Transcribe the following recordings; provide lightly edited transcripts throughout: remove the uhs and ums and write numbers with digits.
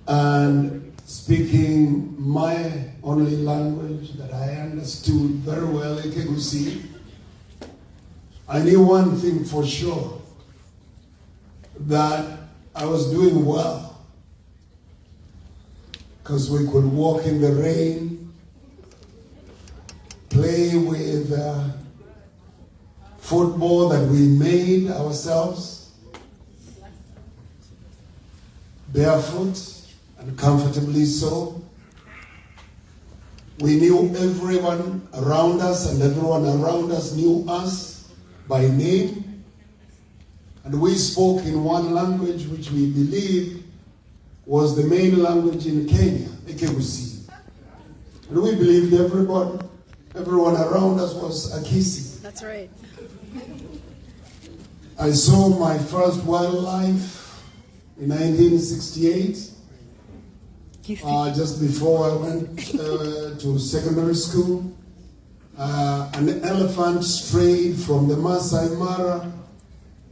and speaking my only language that I understood very well, Ikegusi, I knew one thing for sure, that I was doing well, because we could walk in the rain, play with football that we made ourselves, barefoot and comfortably so. We knew everyone around us, and everyone around us knew us by name. And we spoke in one language which we believed was the main language in Kenya, Ikegusi. And we believed everyone around us was Akisi. That's right. I saw my first wildlife in 1968, just before I went to secondary school. An elephant strayed from the Masai Mara,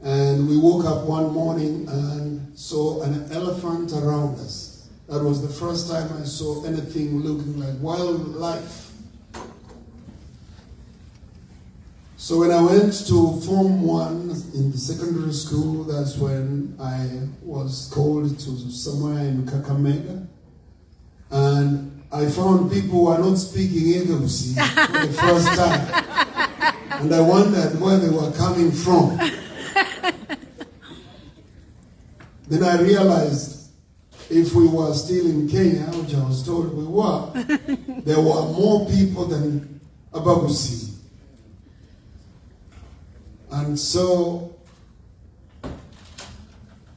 and we woke up one morning and saw an elephant around us. That was the first time I saw anything looking like wildlife. So when I went to Form 1 in the secondary school, that's when I was called to somewhere in Kakamega. And I found people who were not speaking Ikegusi for the first time. And I wondered where they were coming from. Then I realized if we were still in Kenya, which I was told we were, there were more people than Abagusi. And so,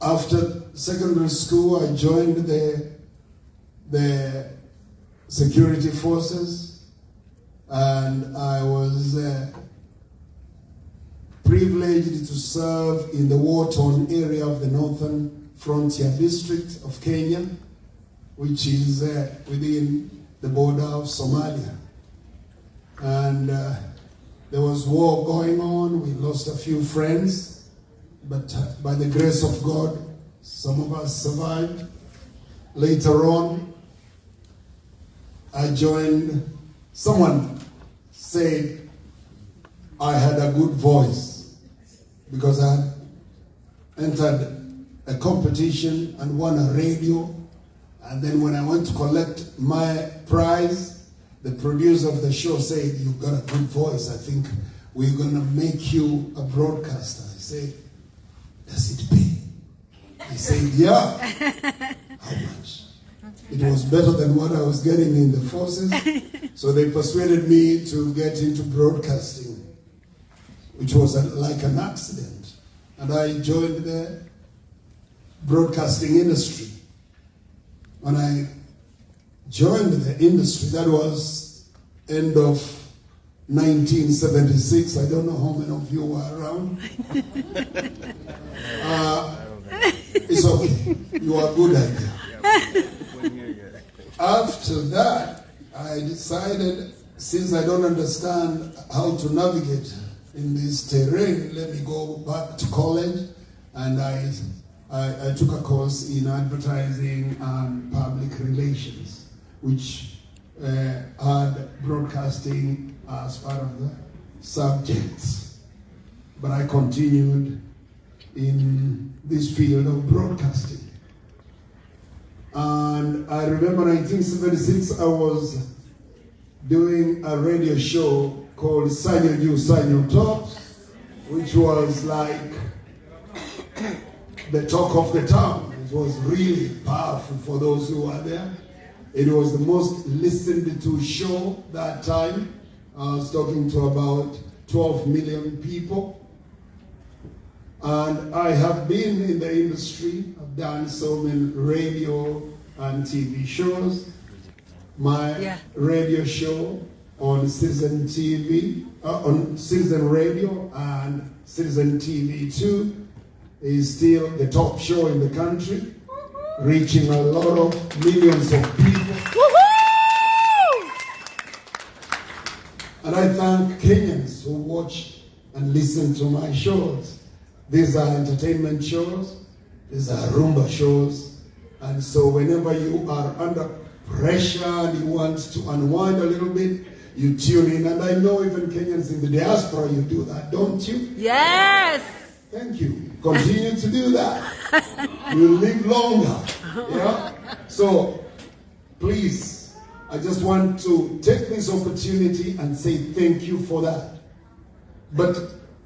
after secondary school, I joined the security forces, and I was privileged to serve in the war-torn area of the Northern Frontier District of Kenya, which is within the border of Somalia. And there was war going on. We lost a few friends, but by the grace of God, some of us survived. Later on, I joined, someone said I had a good voice because I entered a competition and won a radio. And then when I went to collect my prize, the producer of the show said, "You've got a good voice. I think we're going to make you a broadcaster." I said, "Does it pay?" He said, "Yeah." "How much?" It was better than what I was getting in the forces. So they persuaded me to get into broadcasting, which was like an accident. And I joined the broadcasting industry. When I joined the industry, that was end of 1976. I don't know how many of you were around. It's okay. You are good at it. After that, I decided, since I don't understand how to navigate in this terrain, let me go back to college. And I took a course in advertising and public relations, which had broadcasting as part of the subjects. But I continued in this field of broadcasting. And I remember 1976, I was doing a radio show called Sanyo Ju, Sanyo Top, which was like the talk of the town. It was really powerful for those who were there. It was the most listened to show that time. I was talking to about 12 million people. And I have been in the industry. I've done so many radio and TV shows. My radio show on Citizen TV, on Citizen Radio and Citizen TV 2 is still the top show in the country, reaching a lot of millions of people. Woohoo! And I thank Kenyans who watch and listen to my shows. These are entertainment shows, these are Rumba shows, And so whenever you are under pressure and you want to unwind a little bit, you tune in. And I know even Kenyans in the diaspora, you do that, don't you? Yes. Thank you. Continue to do that. You'll live longer. Yeah? So, please, I just want to take this opportunity and say thank you for that. But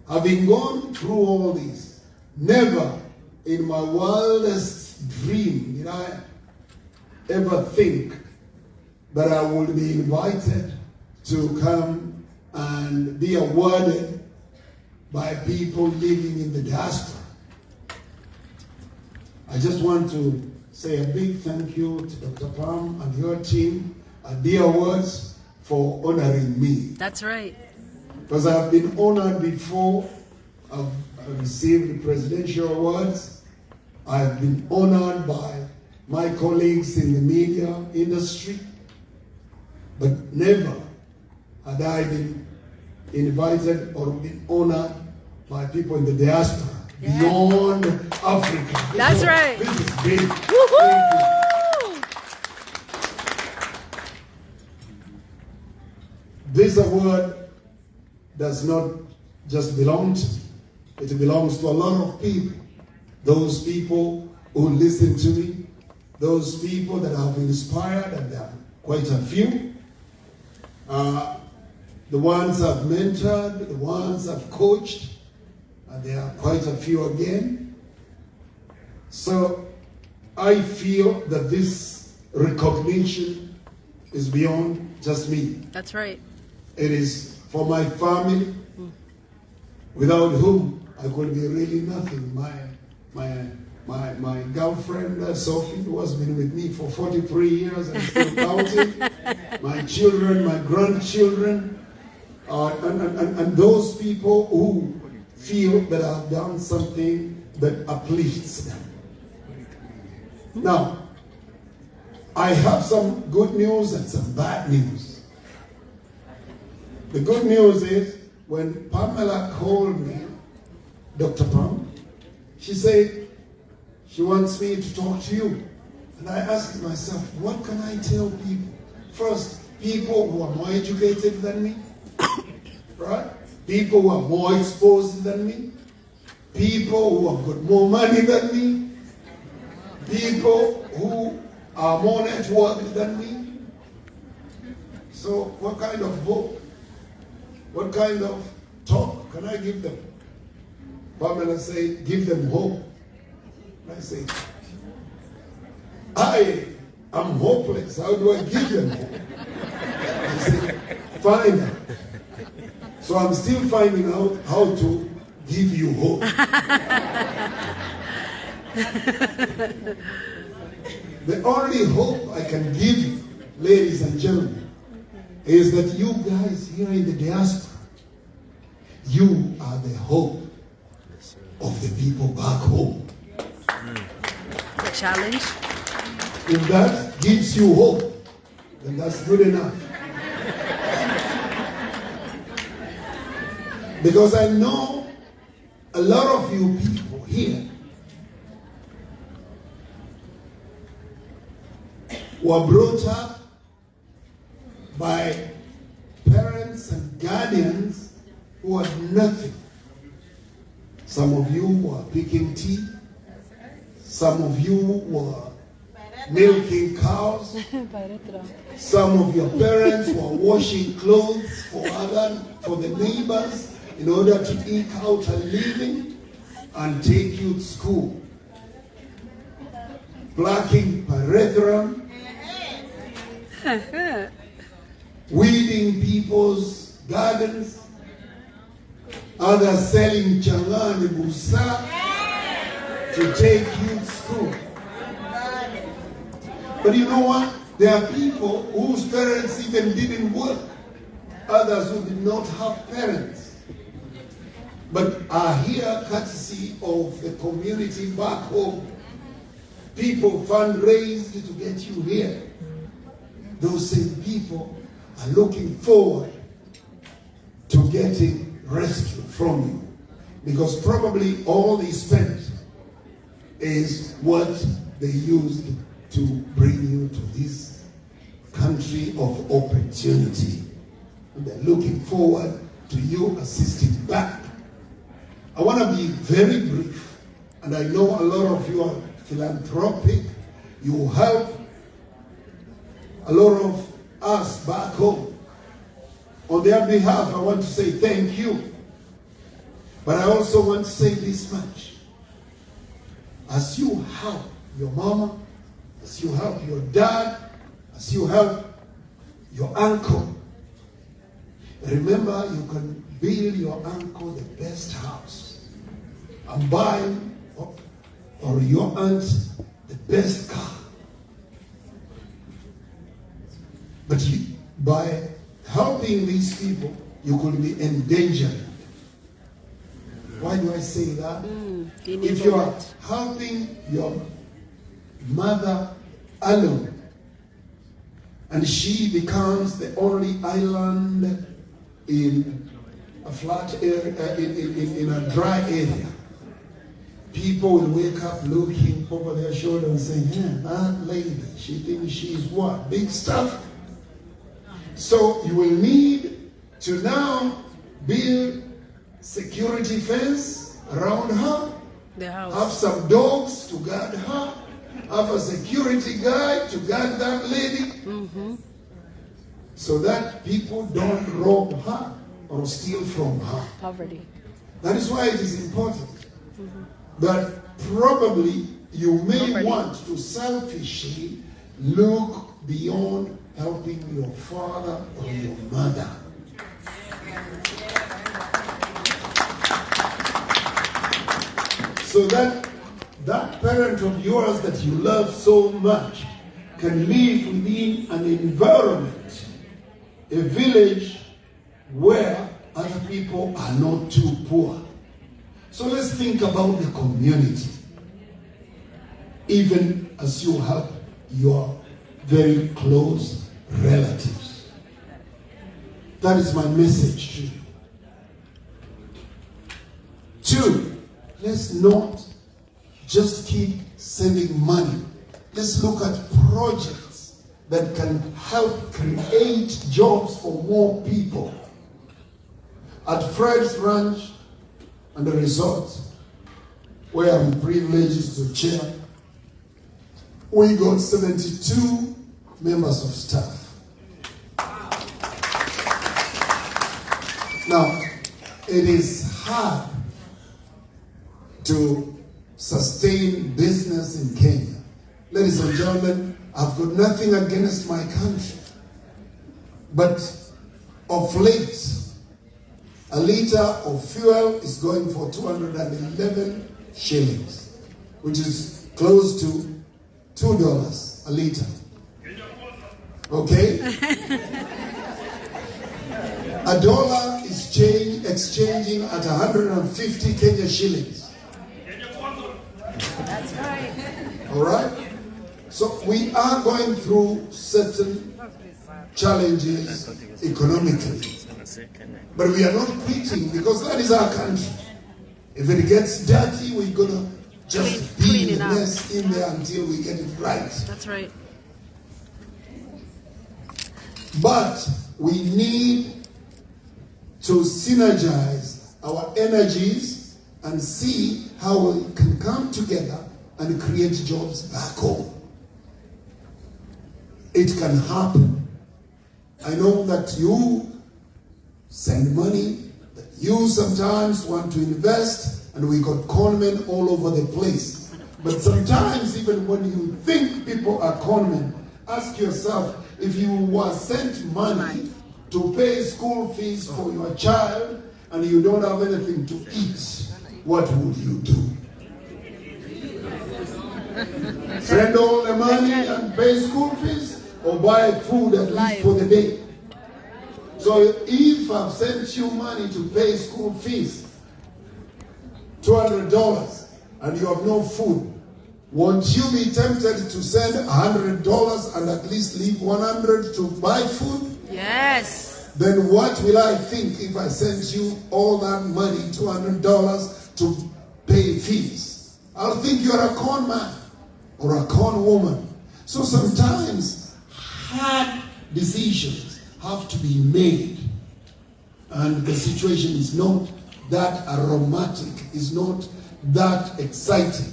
having gone through all this, never in my wildest dream did I ever think that I would be invited to come and be awarded by people living in the diaspora. I just want to say a big thank you to Dr. Pam and your team at the awards for honoring me. That's right. Because I've been honored before. I've received presidential awards. I've been honored by my colleagues in the media industry. But never had I been invited or been honored by people in the diaspora beyond Africa. That's right. This is big. Woohoo! This award does not just belong to me. It belongs to a lot of people. Those people who listen to me, those people that have inspired, and there are quite a few. The ones I've mentored, the ones I've coached, and there are quite a few again. So I feel that this recognition is beyond just me. That's right. It is for my family, without whom I could be really nothing. My girlfriend, Sophie, who has been with me for 43 years and still counting. My children, my grandchildren, and those people who feel that I've done something that uplifts them. Now, I have some good news and some bad news. The good news is, when Pamela called me, Dr. Pam, she said she wants me to talk to you. And I asked myself, what can I tell people? First, people who are more educated than me, right? People who are more exposed than me, people who have got more money than me, people who are more networked than me. So what kind of hope, what kind of talk can I give them? Pamela said, give them hope. I say, I am hopeless. How do I give them hope? I say, find out. So I'm still finding out how to give you hope. The only hope I can give you, ladies and gentlemen, is that you guys here in the diaspora, you are the hope of the people back home. The challenge. If that gives you hope, then that's good enough. Because I know a lot of you people here were brought up by parents and guardians who had nothing. Some of you were picking tea. Some of you were milking cows. Some of your parents were washing clothes for the neighbors in order to eke out a living and take you to school. Plucking pyrethrum, weeding people's gardens, others selling changa and busa to take you to school. But you know what? There are people whose parents even didn't work. Others who did not have parents, but are here courtesy of the community back home. People fundraised to get you here. Those same people are looking forward to getting rescue from you. Because probably all they spent is what they used to bring you to this country of opportunity. And they're looking forward to you assisting back. I want to be very brief, and I know a lot of you are philanthropic. You help a lot of us back home. On their behalf, I want to say thank you. But I also want to say this much. As you help your mama, as you help your dad, as you help your uncle, remember you can build your uncle the best house and buy or your aunt the best car. But by helping these people, you could be endangering. Why do I say that? If you are helping your mother alone, and she becomes the only island in a flat area, in a dry area, people will wake up looking over their shoulder and say, that lady, she thinks she's what? Big stuff? So you will need to now build security fence around her, The house. have some dogs to guard her, have a security guy to guard that lady, so that people don't rob her or steal from her. Poverty. That is why it is important that probably you may want to selfishly look beyond helping your father or your mother. So that parent of yours that you love so much can live within an environment, a village where other people are not too poor. So let's think about the community. Even as you help your very close relatives. That is my message to you. 2, let's not just keep sending money. Let's look at projects that can help create jobs for more people. At Fred's Ranch and the resort, where I'm privileged to chair, we got 72 members of staff. Now, it is hard to sustain business in Kenya. Ladies and gentlemen, I've got nothing against my country. But of late, a liter of fuel is going for 211 shillings, which is close to $2 a liter. Okay? A dollar is exchanging at 150 Kenya shillings. That's right. All right? So we are going through certain challenges economically. But we are not quitting because that is our country. If it gets dirty, we're going to just be the mess in there until we get it right. That's right. But we need to synergize our energies and see how we can come together and create jobs back home. It can happen. I know that you send money, that you sometimes want to invest, and we got conmen all over the place. But sometimes even when you think people are conmen, ask yourself, if you were sent money to pay school fees for your child and you don't have anything to eat, what would you do? Send all the money and pay school fees, or buy food at least for the day? So if I've sent you money to pay school fees, $200, and you have no food, won't you be tempted to send $100 and at least leave $100 to buy food? Yes. Then what will I think if I send you all that money, $200, to pay fees? I'll think you're a con man. or a con woman. So sometimes hard decisions have to be made, and the situation is not that aromatic, is not that exciting.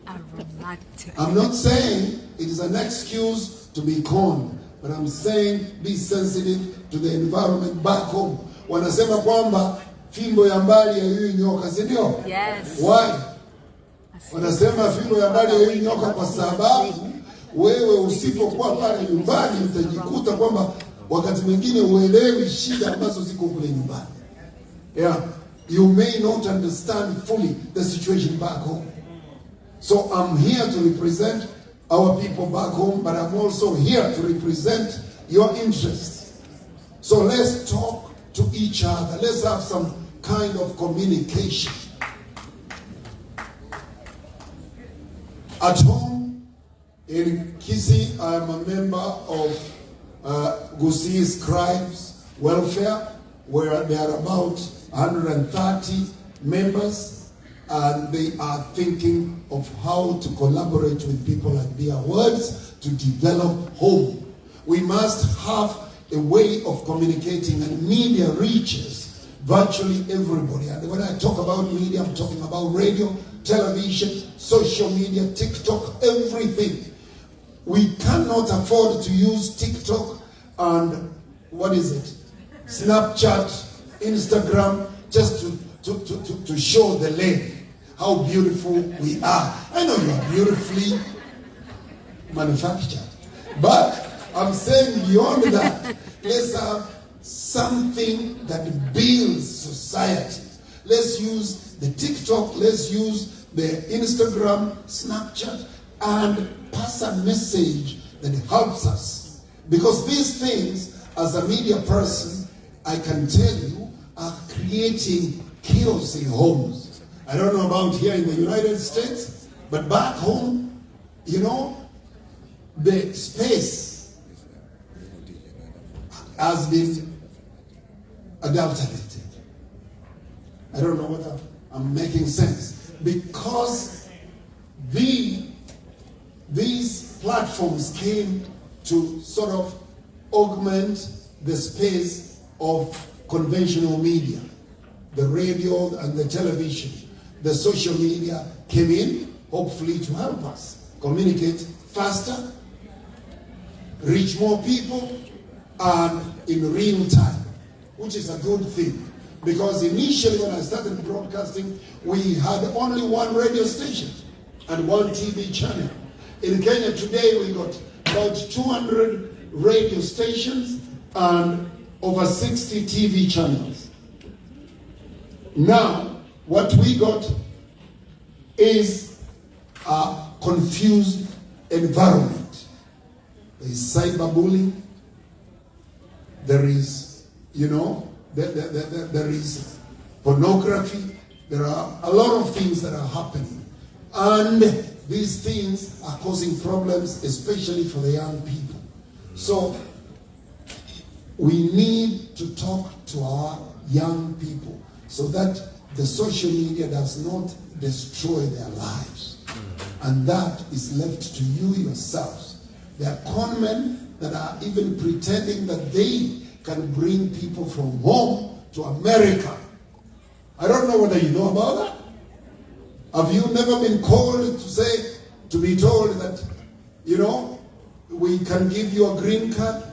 Aromatic. I'm not saying it is an excuse to be conned, but I'm saying be sensitive to the environment back home. Wanasema kwamba fimbo ya mbali haiui nyoka, si ndio? Yes. Why? Wanasema fimbo ya mbali haiui nyoka kwa sababu wewe usipokuwa pale nyumbani utajikuta kwamba wakati mwingine uelewi shida ambazo ziko kule nyumbani. Yeah. You may not understand fully the situation back home. So I'm here to represent our people back home, but I'm also here to represent your interests. So let's talk to each other. Let's have some kind of communication. At home, in Kisii, I am a member of Gusii Scribes Welfare, where there are about 130 members, and they are thinking of how to collaborate with people like Dear Words to develop home. We must have a way of communicating, and media reaches virtually everybody. And when I talk about media, I'm talking about radio, television, social media, TikTok, everything. We cannot afford to use TikTok and Snapchat, Instagram, just to show the lady how beautiful we are. I know you are beautifully manufactured, but I'm saying beyond that, let's have something that builds society. Let's use the TikTok, let's use the Instagram, Snapchat, and pass a message that helps us. Because these things, as a media person, I can tell you, are creating chaos in homes. I don't know about here in the United States, but back home, you know, the space has been adulterated. I don't know whether I'm making sense. Because these platforms came to sort of augment the space of conventional media, the radio and the television. The social media came in, hopefully to help us communicate faster, reach more people, and in real time, which is a good thing. Because initially when I started broadcasting, we had only one radio station and one TV channel. In Kenya today, we got about 200 radio stations and over 60 TV channels. Now, what we got is a confused environment. There is cyberbullying. There is, there is pornography. There are a lot of things that are happening. And these things are causing problems, especially for the young people. So we need to talk to our young people so that the social media does not destroy their lives. And that is left to you yourselves. There are con men that are even pretending that they can bring people from home to America. I don't know whether you know about that. Have you never been called to be told that, we can give you a green card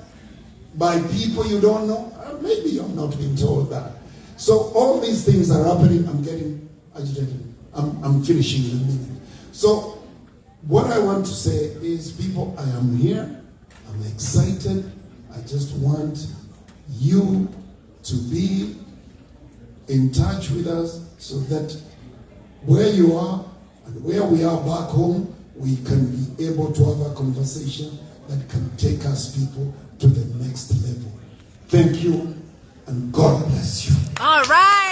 by people you don't know? Maybe you have not been told that. So all these things are happening. I'm getting agitated. I'm finishing in a minute. So what I want to say is, people, I am here. I'm excited. I just want you to be in touch with us so that where you are and where we are back home, we can be able to have a conversation that can take us people to the next level. Thank you, and God bless you. All right.